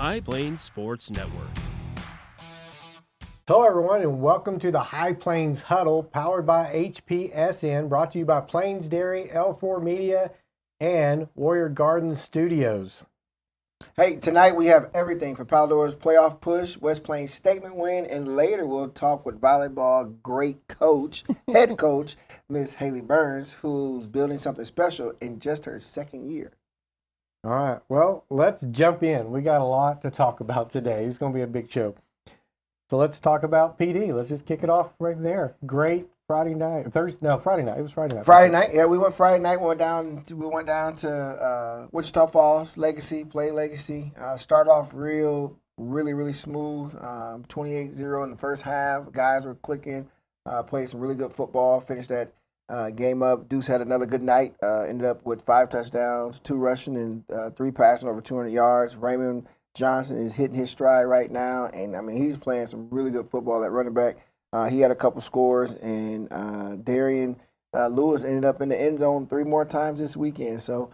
High Plains Sports Network. Hello, everyone, and welcome to the High Plains Huddle, powered by HPSN, brought to you by Plains Dairy, L4 Media, and Warrior Garden Studios. Hey, tonight we have everything from Palador's playoff push, West Plains statement win, and later we'll talk with volleyball great coach, head coach, Miss Haleigh Burns, who's building something special in just her second year. All right, well, let's jump in. We got a lot to talk about today. It's going to be a big show. So let's talk about PD. Let's just kick it off right there. Great Friday night. Friday night. It was Friday night. Friday night, yeah, we went Friday night. We went down to Wichita Falls, Legacy, play Legacy. Start off really smooth. 28-0 in the first half. Guys were clicking. Played some really good football. Finished that game up. Deuce had another good night. Ended up with 5 touchdowns, 2 rushing, and 3 passing over 200 yards. Raymond Johnson is hitting his stride right now, and I mean he's playing some really good football at running back. He had a couple scores, and Darian Lewis ended up in the end zone 3 more times this weekend. So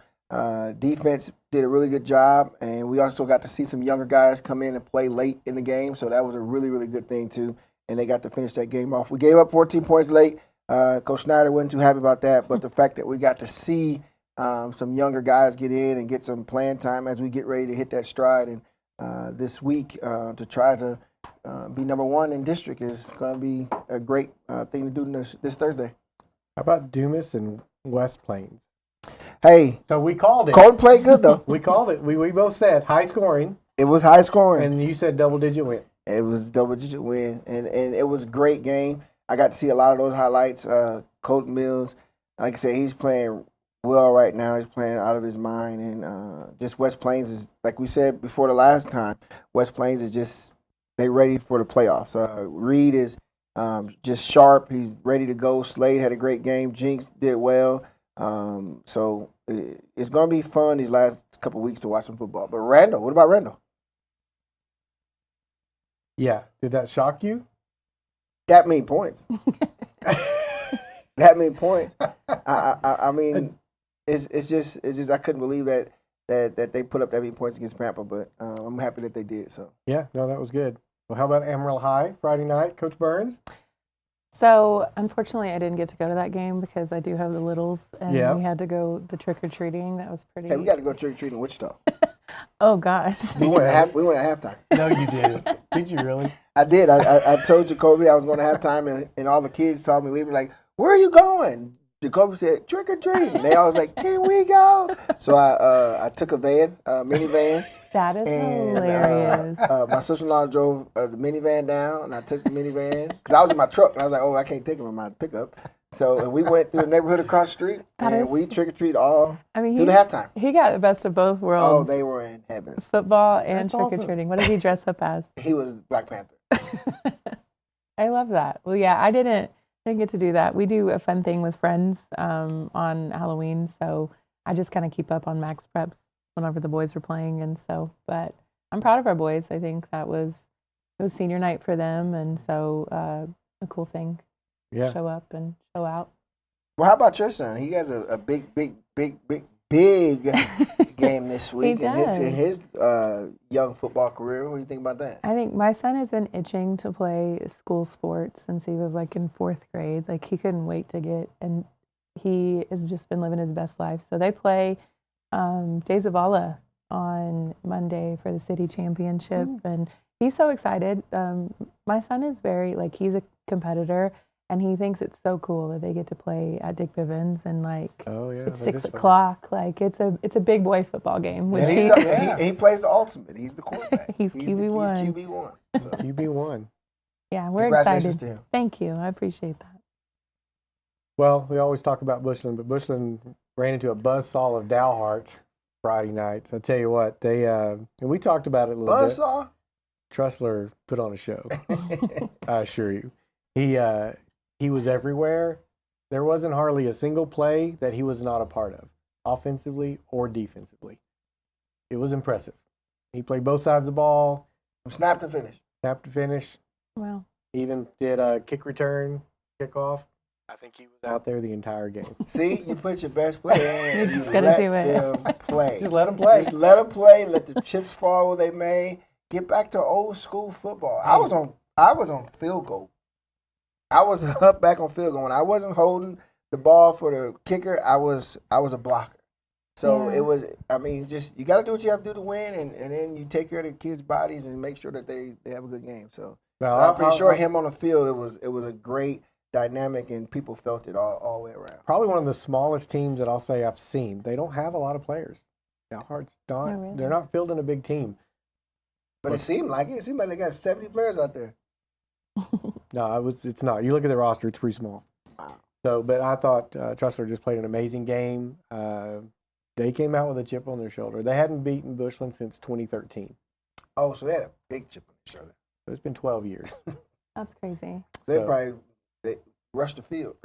defense did a really good job, and we also got to see some younger guys come in and play late in the game. So that was a really good thing too, and they got to finish that game off. We gave up 14 points late. Coach Snyder wasn't too happy about that, but the fact that we got to see some younger guys get in and get some playing time as we get ready to hit that stride and this week to try to be number 1 in district is going to be a great thing to do this Thursday. How about Dumas and West Plains? Hey. So we called it. Colton played good, though. We called it. We both said high scoring. It was high scoring. And you said double-digit win. It was a double-digit win, and it was a great game. I got to see a lot of those highlights. Colton Mills, like I said, he's playing well right now. He's playing out of his mind, and just West Plains is, like we said before the last time, West Plains is just, they ready for the playoffs. Reed is just sharp. He's ready to go. Slade had a great game. Jinx did well. So it's going to be fun these last couple weeks to watch some football. But Randall, what about Randall? Yeah. Did that shock you? That many points. That many points. I mean, it's just I couldn't believe that they put up that many points against Pampa, but I'm happy that they did. So yeah, no, that was good. Well, how about Amarillo High Friday night, Coach Burns? So unfortunately, I didn't get to go to that game because I do have the littles, and we had to go the trick or treating. That was pretty. Hey, we got to go trick or treating in Wichita. Oh gosh. We went at halftime. No, you didn't. Did you really? I did. I told Jacoby I was going to halftime, and all the kids saw me leaving like, "Where are you going?" Jacoby said, "Trick or treat." And they all was like, "Can we go?" So I took a minivan. That is hilarious. My sister-in-law drove the minivan down, and I took the minivan because I was in my truck, and I was like, "Oh, I can't take him in my pickup." So and we went through the neighborhood across the street, and we trick or treat all through the halftime. He got the best of both worlds. Oh, they were in heaven. Football and trick or treating. What did he dress up as? He was Black Panther. I love that. Well, yeah, I didn't get to do that. We do a fun thing with friends on Halloween, so I just kind of keep up on max preps whenever the boys are playing, and so. But I'm proud of our boys. I think it was senior night for them, and so a cool thing. Yeah. Show up and show out. Well, how about your son? He has a big game this week in his young football career. What do you think about that? I think my son has been itching to play school sports since he was like in 4th grade. Like he couldn't wait to get, and he has just been living his best life. So they play Jay Zavala on Monday for the city championship, and he's so excited. My son is very he's a competitor. And he thinks it's so cool that they get to play at Dick Bivens and it's 6 o'clock. Like it's a big boy football game. Which he plays the ultimate. He's the quarterback. He's QB1. He's QB1. So. QB1. Yeah, we're Congratulations excited. To him. Thank you. I appreciate that. Well, we always talk about Bushland, but Bushland ran into a buzzsaw of Dalharts Friday night. I tell you what, they and we talked about it a little buzzsaw? bit. Tressler put on a show. I assure you. He was everywhere. There wasn't hardly a single play that he was not a part of, offensively or defensively. It was impressive. He played both sides of the ball. From snap to finish. Well, He even did a kick return, kickoff. I think he was out there the entire game. See, you put your best player in. You just let gotta do it. them play. Just let him play. Just let them play. Let the chips fall where they may. Get back to old school football. I was on field goal. I was up back on field goal. When I wasn't holding the ball for the kicker, I was a blocker. So Yeah. it was. I mean, just you got to do what you have to do to win, and then you take care of the kids' bodies and make sure that they have a good game. So Well, I'm pretty sure him on the field, it was a great dynamic, and people felt it all the way around. Probably one of the smallest teams that I'll say I've seen. They don't have a lot of players. Dalhart's not. Oh, really? They're not fielding a big team. But it seemed like it. It seemed like they got 70 players out there. No, it's not. You look at the roster; it's pretty small. Wow. So, but I thought Trussler just played an amazing game. They came out with a chip on their shoulder. They hadn't beaten Bushland since 2013. Oh, so they had a big chip on their shoulder. So it's been 12 years. That's crazy. They rushed the field.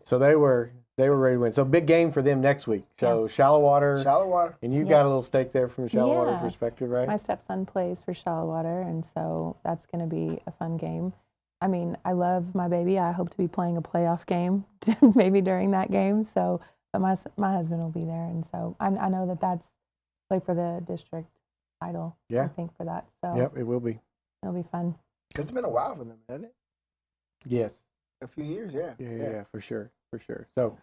So they were ready to win. So big game for them next week. So Shallow Water, and you got a little stake there from a Shallow Water Yeah. perspective, right? My stepson plays for Shallow Water, and so that's going to be a fun game. I mean, I love my baby. I hope to be playing a playoff game maybe during that game. So, but my husband will be there, and so I know that's play for the district title. Yeah. I think for that. So Yep, it will be. it'll be fun. It's been a while for them, hasn't it? Yes. A few years, yeah. Yeah, for sure. So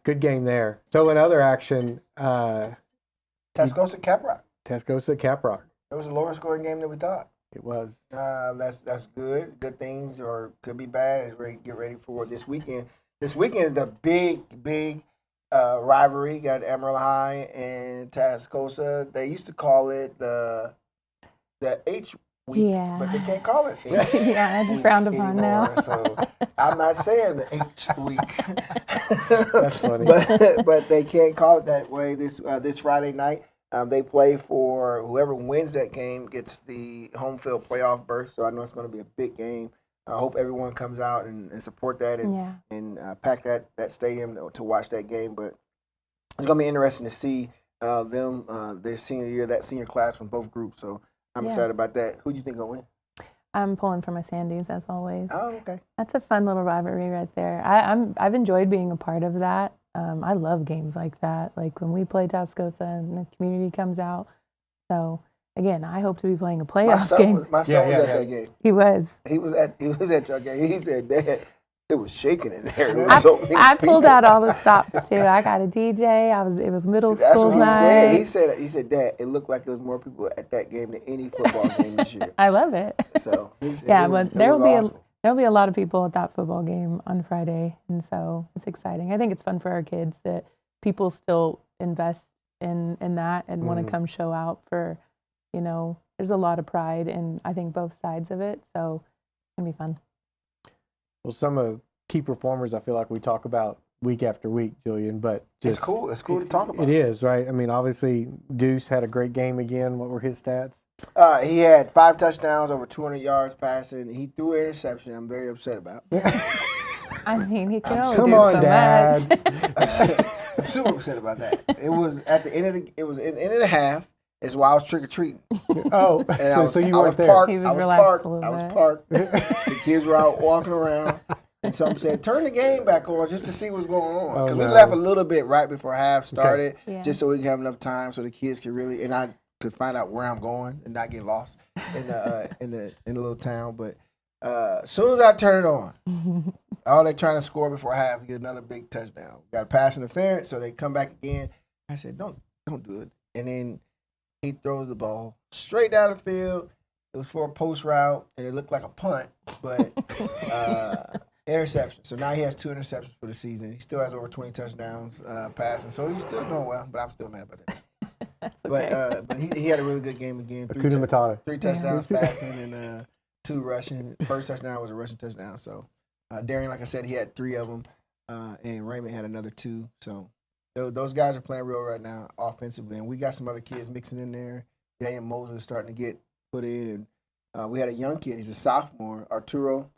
good game there. So in other action, Tascosa Caprock. Tascosa Caprock. It was a lower scoring game than we thought. It was. That's good. Good things, or could be bad as we get ready for this weekend. This weekend is the big rivalry. Got Amarillo High and Tascosa. They used to call it the H week, Yeah. but they can't call it H Yeah, it's week frowned upon now. anymore. So I'm not saying the H week. That's funny. but they can't call it that way. This Friday night, they play for whoever wins that game gets the home field playoff berth. So I know it's going to be a big game. I hope everyone comes out and support that and pack that stadium to watch that game. But it's going to be interesting to see them their senior year, that senior class from both groups. So I'm excited about that. Who do you think will win? I'm pulling for my Sandies as always. Oh, okay. That's a fun little rivalry right there. I've enjoyed being a part of that. I love games like that. Like when we play Tascosa and the community comes out. So again, I hope to be playing a playoff game. My son was at that game. He was. He was at your game. He said, "Dad, it was shaking in there." There was so many I pulled people. out all the stops too. I got a DJ. It was middle That's school what he night. said. He said, "Dad, it looked like it was more people at that game than any football game this year." I love it. So he said Yeah, it was, but there'll be awesome. there'll be a lot of people at that football game on Friday, and so it's exciting. I think it's fun for our kids that people still invest in that and want to come show out for, there's a lot of pride in, I think, both sides of it. So it's going to be fun. Well, some of key performers I feel like we talk about week after week, Julian, but It's cool. It's cool to talk about. It is, right? I mean, obviously, Deuce had a great game again. What were his stats? He had 5 touchdowns, over 200 yards passing. He threw an interception. I'm very upset about. I mean, he can only Come do on, so Dad. much. I'm super upset about that. It was at the end of the end of the half. Is why I was trick or treating. Oh, And so you I weren't was there. parked. He was I was relaxed parked. a little I was bit. parked. The kids were out walking around, and someone said, "Turn the game back on just to see what's going on." Oh, Because no. we left a little bit right before half started, Yeah. just so we can have enough time so the kids could really and I could find out where I'm going and not get lost in the little town. But as soon as I turn it on, all they're trying to score before half to get another big touchdown. Got a pass interference, so they come back again. I said, "Don't do it," and then he throws the ball straight down the field. It was for a post route, and it looked like a punt, but interception. So now he has 2 interceptions for the season. He still has over 20 touchdowns passing, so he's still doing well, but I'm still mad about that. That's okay. But he had a really good game again. Hakuna Matata. 3 touchdowns passing and 2 rushing. First touchdown was a rushing touchdown. So Darian, like I said, he had 3 of them, and Raymond had another 2. So those guys are playing real right now offensively, and we got some other kids mixing in there. Daniel Moses is starting to get put in, and we had a young kid. He's a sophomore, Arturo.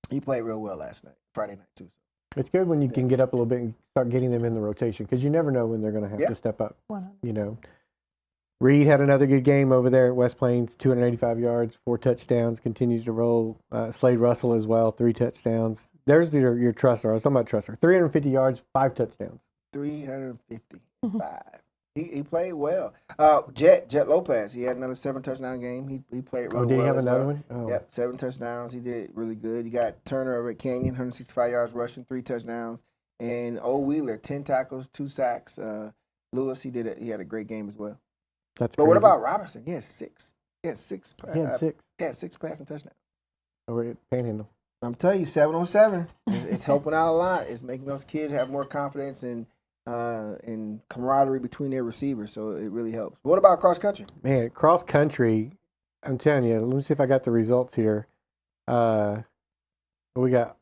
He played real well Friday night too. It's good when you can get up a little bit and start getting them in the rotation because you never know when they're going to have to step up. 100. Reed had another good game over there at West Plains, 285 yards, 4 touchdowns, continues to roll. Slade Russell as well, 3 touchdowns. there's your Trustler. I was talking about Trustler. 350 yards, 5 touchdowns. 355. He played well. Jet Lopez, he had another 7 touchdown game. He played really well. Did he have as another well. one? Oh. Yep, 7 touchdowns. He did really good. You got Turner over at Canyon, 165 yards rushing, 3 touchdowns. And Wheeler, 10 tackles, 2 sacks. Lewis, he had a great game as well. That's But crazy. what about Robinson? He had 6. He had 6. He had 6. He had 6 passing touchdowns. Over at Panhandle. I'm telling you, 7 on 7. It's helping out a lot. It's making those kids have more confidence and camaraderie between their receivers. So it really helps. What about cross country? Man, cross country, I'm telling you, let me see if I got the results here. We got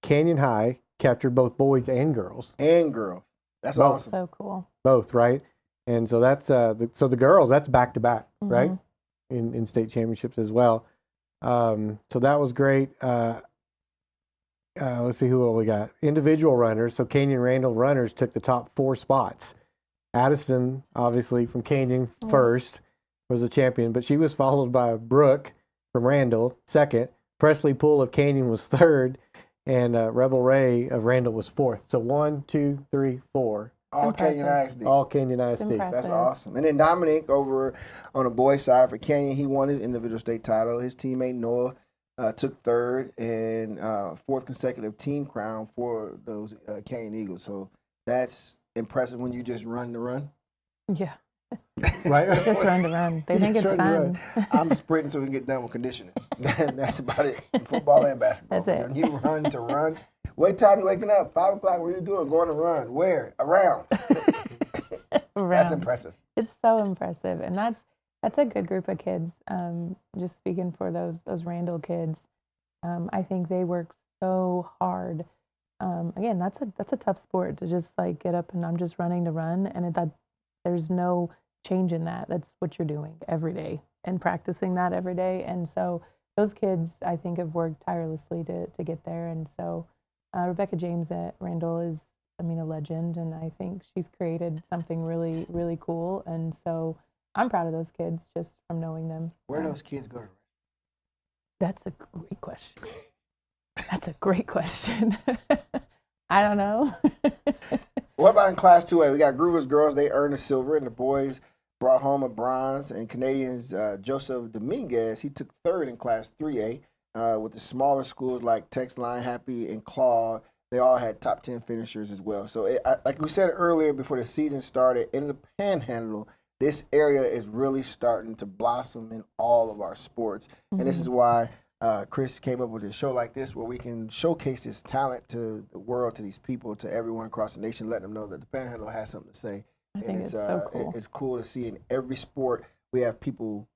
Canyon High captured both boys and girls. That's Both. awesome. So cool. Both, right? And so that's so the girls, that's back to back, right? Mhm. In state championships as well. So that was great. Let's see who we got. Individual runners. So Canyon Randall runners took the top 4 spots. Addison, obviously from Canyon, first was a champion, but she was followed by Brooke from Randall, second. Presley Poole of Canyon was third, and Rebel Ray of Randall was fourth. So 1, 2, 3, 4. All impressive. Canyon ISD. All Canyon ISD. impressive. That's awesome. And then Dominic over on the boys' side for Canyon, he won his individual state title. His teammate Noah took third and 4th consecutive team crown for those Canyon Eagles. So that's impressive when you just run the run. Yeah. Right? Just run to run. They think it's Just run fun. I'm sprinting so we can get done with conditioning. That's about it. Football and basketball. That's it. When you run to run. What time you waking up? 5 o'clock. What are you doing? Going to run. Where? Around. That's Around. impressive. It's so impressive, and that's a good group of kids. Just speaking for those Randall kids, I think they work so hard. Again, that's a tough sport to just like get up and I'm just running to run, and that there's no change in that. That's what you're doing every day and practicing that every day. And so those kids, I think, have worked tirelessly to get there. And so Rebecca James at Randall is, a legend, and I think she's created something really, really cool. And so I'm proud of those kids just from knowing them. Where do those kids go to? That's a great question. That's a great question. I don't know. What about in Class 2A? We got Groovers girls. They earned a silver, and the boys brought home a bronze. And Canadians, Joseph Dominguez, he took third in Class 3A. With the smaller schools like Tex Line, Happy, and Claude, they all had top 10 finishers as well. So like we said earlier before the season started, in the Panhandle, this area is really starting to blossom in all of our sports. Mm-hmm. And this is why Chris came up with a show like this where we can showcase this talent to the world, to these people, to everyone across the nation, letting them know that the Panhandle has something to say. I think it's so cool. It's cool to see in every sport we have people,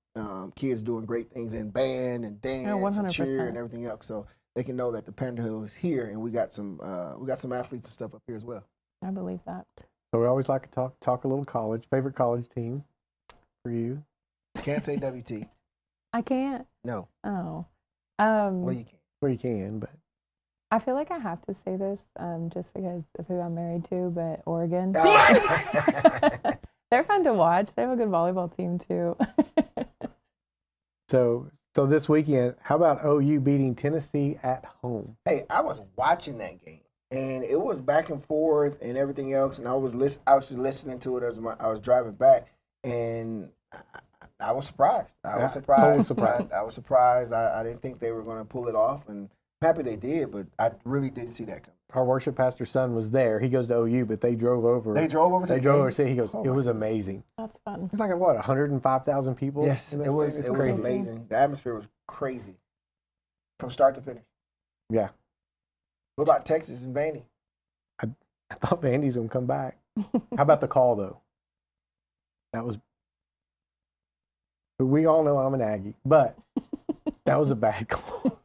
kids doing great things in band and dance and cheer and everything else. So they can know that the Panhandle is here, and we got some athletes and stuff up here as well. I believe that. So we always like to talk a little college. Favorite college team for you? Can't say WT. I can't. No. Oh. Well, you can. Well, you can, but I feel like I have to say this just because of who I'm married to, but Oregon. They're fun to watch. They have a good volleyball team, too. So this weekend, how about OU beating Tennessee at home? Hey, I was watching that game, and it was back and forth and everything else, and I was listening to it as I was driving back, and I was surprised. Totally surprised. I was surprised. I didn't think they were going to pull it off, and I'm happy they did, but I really didn't see that coming. Our worship pastor's son was there. He goes to OU, but they drove over. They drove over. They drove over. See, he goes, it was amazing. That's fun. It's like what, 105,000 people? Yes, in this it was. thing? It's It was crazy. amazing. The atmosphere was crazy from start to finish. Yeah, What about Texas and Vandy? I thought Vandy's gonna come back. How about the call though? That was. We all know I'm an Aggie, but that was a bad call.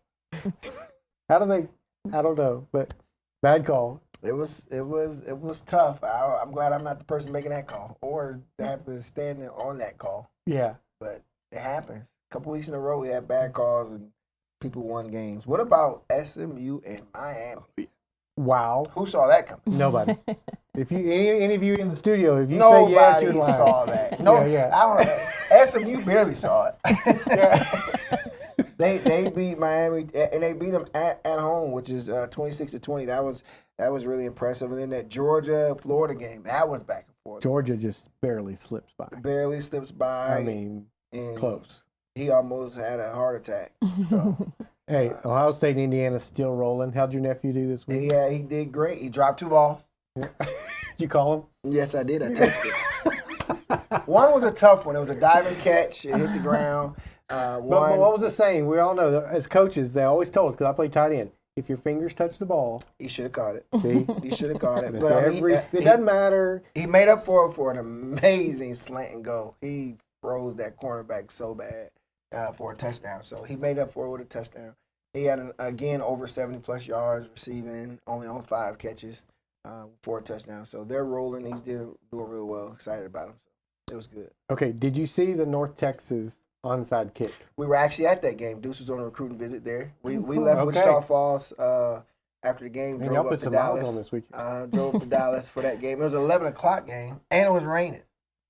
I don't know, but bad call. It was tough. I'm glad I'm not the person making that call or to have to stand there on that call. Yeah. But it happens. A couple weeks in a row, we had bad calls and people won games. What about SMU and Miami? Wow. Who saw that coming? Nobody. If you any of you in the studio, if you Nobody say yes, you're lying. saw that. No, Yeah. I don't know. SMU barely saw it. They beat Miami, and they beat them at home, which is 26-20. That was really impressive. And then that Georgia-Florida game, that was back and forth. Georgia just barely slips by. Barely slips by. I mean, and close. He almost had a heart attack. So, hey, Ohio State and Indiana's still rolling. How'd your nephew do this week? yeah, he did great. He dropped 2 balls. Did you call him? Yes, I did. I texted. One was a tough one. It was a diving catch. It hit the ground. But what was the saying? We all know that as coaches, they always told us, because I played tight end, if your fingers touch the ball, he should have caught it. see? He should have caught it. But But I mean, it doesn't matter. He made up for an amazing slant and go. He froze that cornerback so bad for a touchdown. So he made up for it with a touchdown. He had, again, over 70-plus yards receiving, only on 5 catches for a touchdown. So they're rolling. He's doing real well. Excited about him. So it was good. Okay, did you see the North Texas onside kick? We were actually at that game. Deuce was on a recruiting visit there. We Cool. left Okay. Wichita Falls after the game. Man, y'all Drove put up to some miles on Dallas. this weekend. Drove up to Dallas for that game. It was an 11 o'clock game, and it was raining.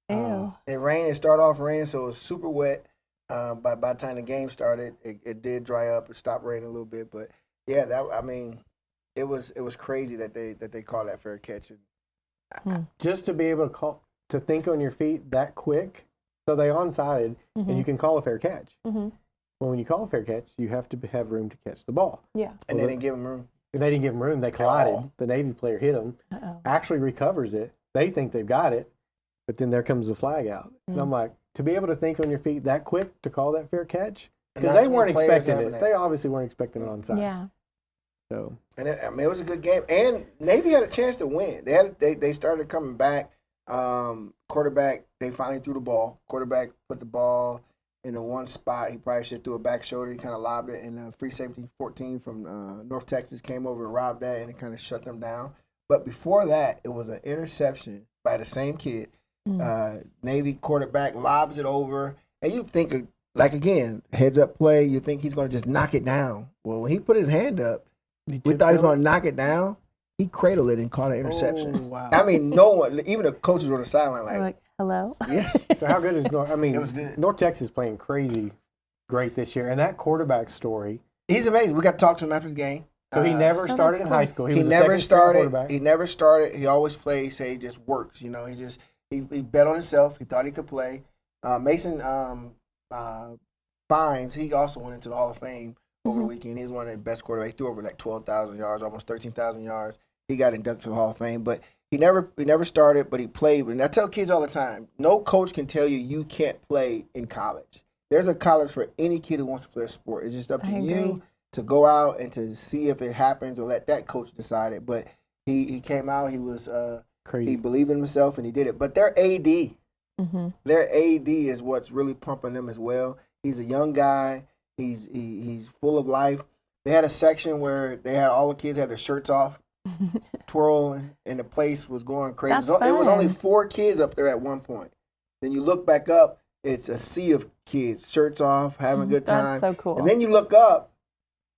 Ew. It rained. It started off raining, so it was super wet. By the time the game started, it did dry up. It stopped raining a little bit, but yeah, it was crazy that they called that fair catch. Just to be able to think on your feet that quick, so they onside, and you can call a fair catch. Mm-hmm. Well, when you call a fair catch, you have to have room to catch the ball. Yeah. And they didn't give him room. If they didn't give him room, they collided. all. The Navy player hit him, Uh-oh. actually recovers it. They think they've got it, but then there comes the flag out. And I'm like, to be able to think on your feet that quick to call that fair catch, And because not they too many weren't players expecting having it. that. They obviously weren't expecting it onside. Yeah. So And it was a good game. And Navy had a chance to win. They started coming back. Quarterback, they finally threw the ball. Quarterback put the ball in the one spot. He probably should have threw a back shoulder. He kind of lobbed it. And free safety 14 from North Texas came over and robbed that, and it kind of shut them down. But before that, it was an interception by the same kid. Navy quarterback lobs it over. And you think, like, again, heads-up play, you think he's going to just knock it down. Well, when he put his hand up, we thought he was going to knock it down. He cradled it and caught an interception. Oh, wow. I mean, no one, even the coaches were on the sideline They're like, like, hello? yes. So how good is North? I mean, It was good. North Texas playing crazy great this year, and that quarterback story. He's amazing. We got to talk to him after the game. So he never that's started in cool. high school. He He was a never second-string started. quarterback. He never started. He always played. Say he just works. You know, he bet on himself. He thought he could play. Mason Fines, he also went into the Hall of Fame over the weekend. He's one of the best quarterbacks. He threw over like 12,000 yards, almost 13,000 yards. He got inducted to the Hall of Fame, but he never started, but he played. And I tell kids all the time, no coach can tell you can't play in college. There's a college for any kid who wants to play a sport. It's just up to I agree. you to go out and to see if it happens or let that coach decide it. But he came out, he was he Crazy. believed in himself and he did it. But their AD is what's really pumping them as well. He's a young guy. He's full of life. They had a section where they had all the kids had their shirts off, twirling, and the place was going crazy. That's It was only fun. 4 kids up there at one point. Then you look back up, it's a sea of kids, shirts off, having a good time. That's so cool. And then you look up,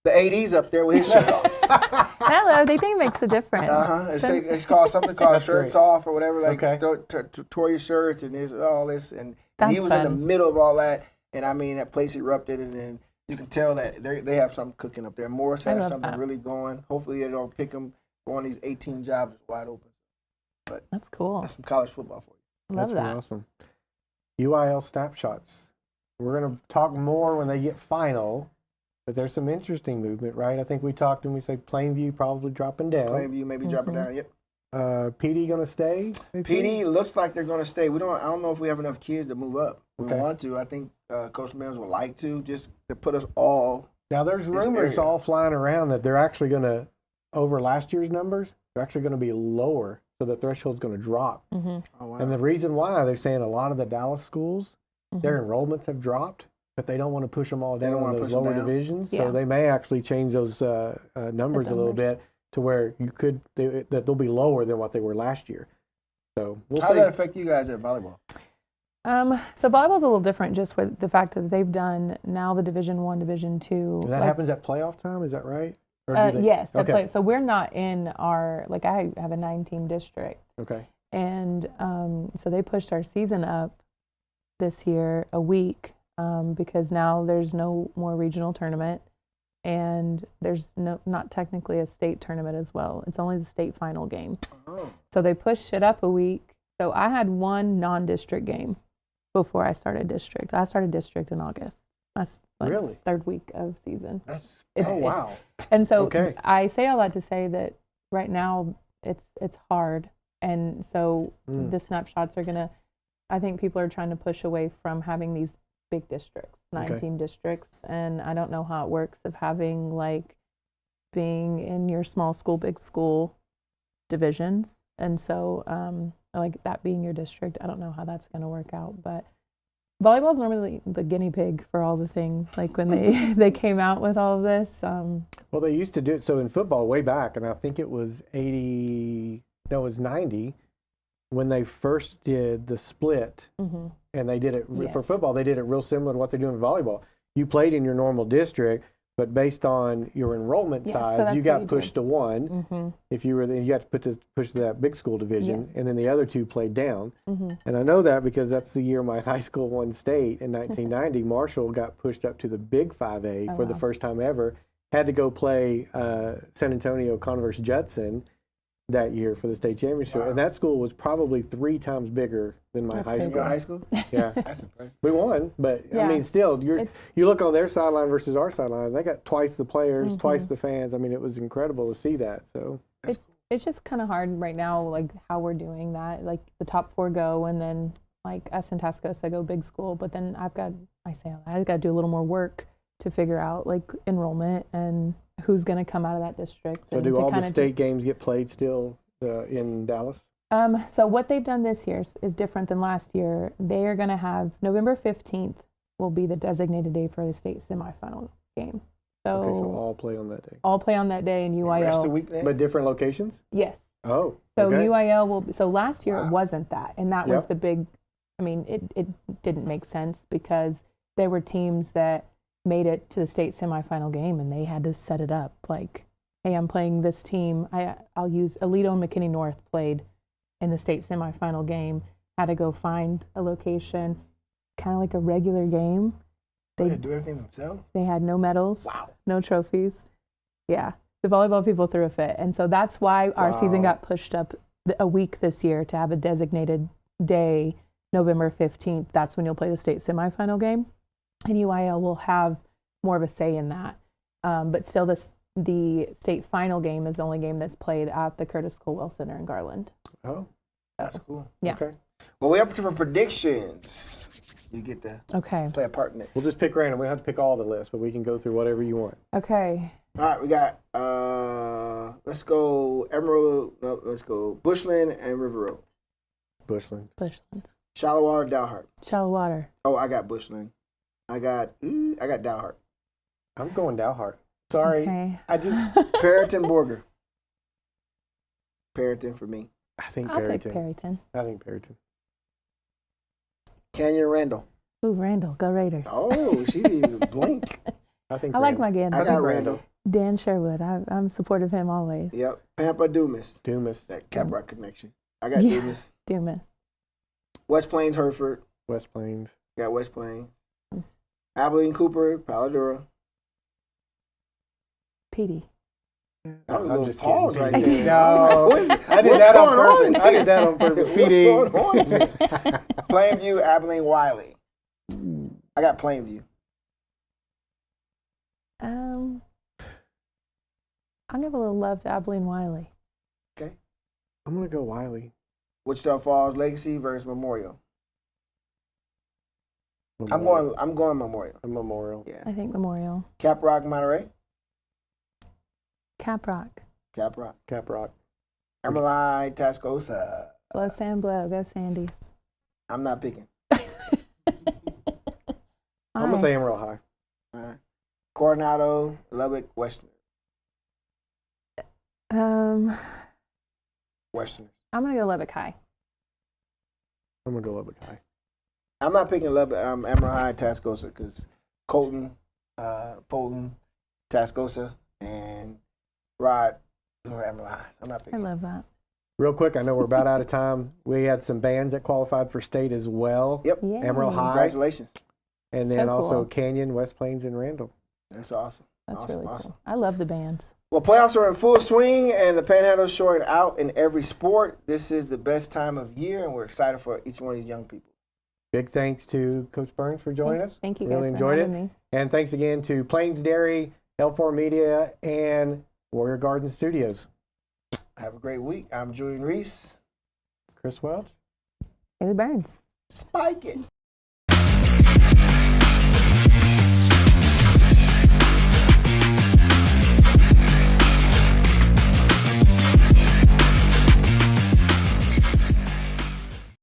the AD's up there with his shirt off. Hello, they think it makes a difference. It's called something called That's shirts great. off or whatever. Like Okay. tore your shirts and there's all this, and That's he was in the fun. middle of all that. And I mean, that place erupted, and then you can tell that they have something cooking up there. Morris I has love something that. really going. Hopefully, they don't pick him for one of these 18 jobs that's wide open. That's cool. That's some college football for you. Love That's that. really awesome. UIL snapshots. We're going to talk more when they get final, but there's some interesting movement, right? I think we talked and we said Plainview probably dropping down. Plainview maybe dropping down. Yep. PD going to stay? they think? PD looks like they're going to stay. I don't know if we have enough kids to move up. We Okay. want to. I think Coach Mills would like to, just to put us all. Now, there's this rumors area. all flying around that they're actually going to, over last year's numbers, they're actually going to be lower, so the threshold's going to drop. Oh, wow. And the reason why, they're saying a lot of the Dallas schools, their enrollments have dropped, but they don't want to push them all They don't down wanna in push those them lower down. divisions. Yeah. So they may actually change those numbers a little numbers. bit to where that they'll be lower than what they were last year. So we'll How does see. that affect you guys at volleyball? So volleyball's a little different just with the fact that they've done now the Division I, Division II. And that happens at playoff time, is that right? Or do they- Yes. they Okay. play. So we're not in our, like I have a 9-team district. Okay. And so they pushed our season up this year a week because now there's no more regional tournament, and there's not technically a state tournament as well. It's only the state final game. Oh. So they pushed it up a week. So I had one non-district game before I started district. I started district in August. That's like Really? third week of season. Oh, wow. And so Okay. I say all that to say that right now it's hard. And so the snapshots are gonna, I think people are trying to push away from having these big districts, 9-team districts, and I don't know how it works of having like being in your small school, big school divisions. And so like that being your district, I don't know how that's going to work out, but volleyball is normally the guinea pig for all the things. Like when they came out with all of this. Well, they used to do it. So in football, way back, and I think it was 90, when they first did the split, and they did it for football, they did it real similar to what they're doing in volleyball. You played in your normal district, but based on your enrollment size, so you that's got what pushed to one. If you were, you got to push to that big school division, and then the other two played down. And I know that because that's the year my high school won state in 1990. Marshall got pushed up to the big 5A for the first time ever. Had to go play San Antonio Converse Judson that year for the state championship, and that school was probably 3 times bigger than my high In school. your high school? Yeah, That's impressive. we won, but I Yeah. mean, still, you look on their sideline versus our sideline. They got twice the players, twice the fans. I mean, it was incredible to see that. So It's just kind of hard right now, like how we're doing that. Like the top 4 go, and then like us and Tascosa go big school. But then I've got to do a little more work to figure out like enrollment and who's going to come out of that district. So and do to all the kinda state games get played still in Dallas? So what they've done this year is different than last year. They are going to have November 15th will be the designated day for the state semifinal game. So, Okay, so all play on that day. all play on that day, and UIL. Rest of the week then? But different locations? Yes. Oh, So okay. UIL will. So last year it wasn't that, and that was Yep. the big. I mean, it didn't make sense because there were teams that made it to the state semifinal game, and they had to set it up like, hey, I'm playing this team. I'll use Alito and McKinney North played in the state semifinal game. Had to go find a location, kind of like a regular game. They do everything themselves? They had no medals, Wow. no trophies. Yeah, the volleyball people threw a fit. And so that's why our season got pushed up a week this year to have a designated day, November 15th. That's when you'll play the state semifinal game. And UIL will have more of a say in that. But still, the state final game is the only game that's played at the Curtis Colwell Center in Garland. Oh, That's cool. Yeah. okay. Well, we're up to for predictions. You get to Okay. play a part in this. We'll just pick random. We don't have to pick all the list, but we can go through whatever you want. Okay. All right, we got, let's go Amarillo, no, let's go Bushland and River Road. Bushland. Bushland. Shallow Water, Dalhart. Shallow water. Oh, I got Bushland. I got Dalhart. I'm going Dalhart. Sorry. Okay. I just, Perryton, Borger. Perryton for me. I think I'll pick Perryton. Perryton. I think Perryton. Canyon, Randall. Ooh, Randall. Go Raiders. Oh, she didn't even blink. I think I like Randall. my Gander. I got Randall. Dan Sherwood. I'm supportive of him always. Yep. Pampa, Dumas. Dumas. That Caprock connection. I got Yeah. Dumas. Dumas. West Plains, Hereford. West Plains. Got West Plains. Abilene, Cooper, Paladura. Petey. That was a I'm little just pause kidding. right there. No, What is it? I did What's that on going on purpose. I did that on purpose. What's PD. going on here? Plainview, Abilene, Wiley. I got Plainview. I'll give a little love to Abilene Wiley. Okay. I'm going to go Wiley. Wichita Falls, Legacy versus Memorial. I'm Memorial. going Memorial. A Memorial. Yeah. I think Memorial. Caprock, Monterey. Caprock. Caprock. Caprock. Amarillo, Tascosa. Blow San Blow. Go Sandies. I'm not picking. I'm going to say Amarillo High. All right. Coronado, Lubbock, Western. Western. I'm gonna go Lubbock High. I'm going to go Lubbock High. I'm not picking Lubbock, Amarillo, Tascosa, because Colton, Fulton, Tascosa, and Rod are Amarillo. I'm not I picking. love that. Real quick, I know we're about out of time. We had some bands that qualified for state as well. Yep. Yeah. Amarillo High. Congratulations. And So then also cool. Canyon, West Plains, and Randall. That's awesome. That's awesome, really awesome. cool. I love the bands. Well, playoffs are in full swing, and the Panhandle is showing out in every sport. This is the best time of year, and we're excited for each one of these young people. Big thanks to Coach Burns for joining us. Thank you Really guys for enjoyed having it. me. And thanks again to Plains Dairy, L4 Media, and Warrior Garden Studios. Have a great week. I'm Julian Reese. Chris Welch. Haleigh Burns. Spike it.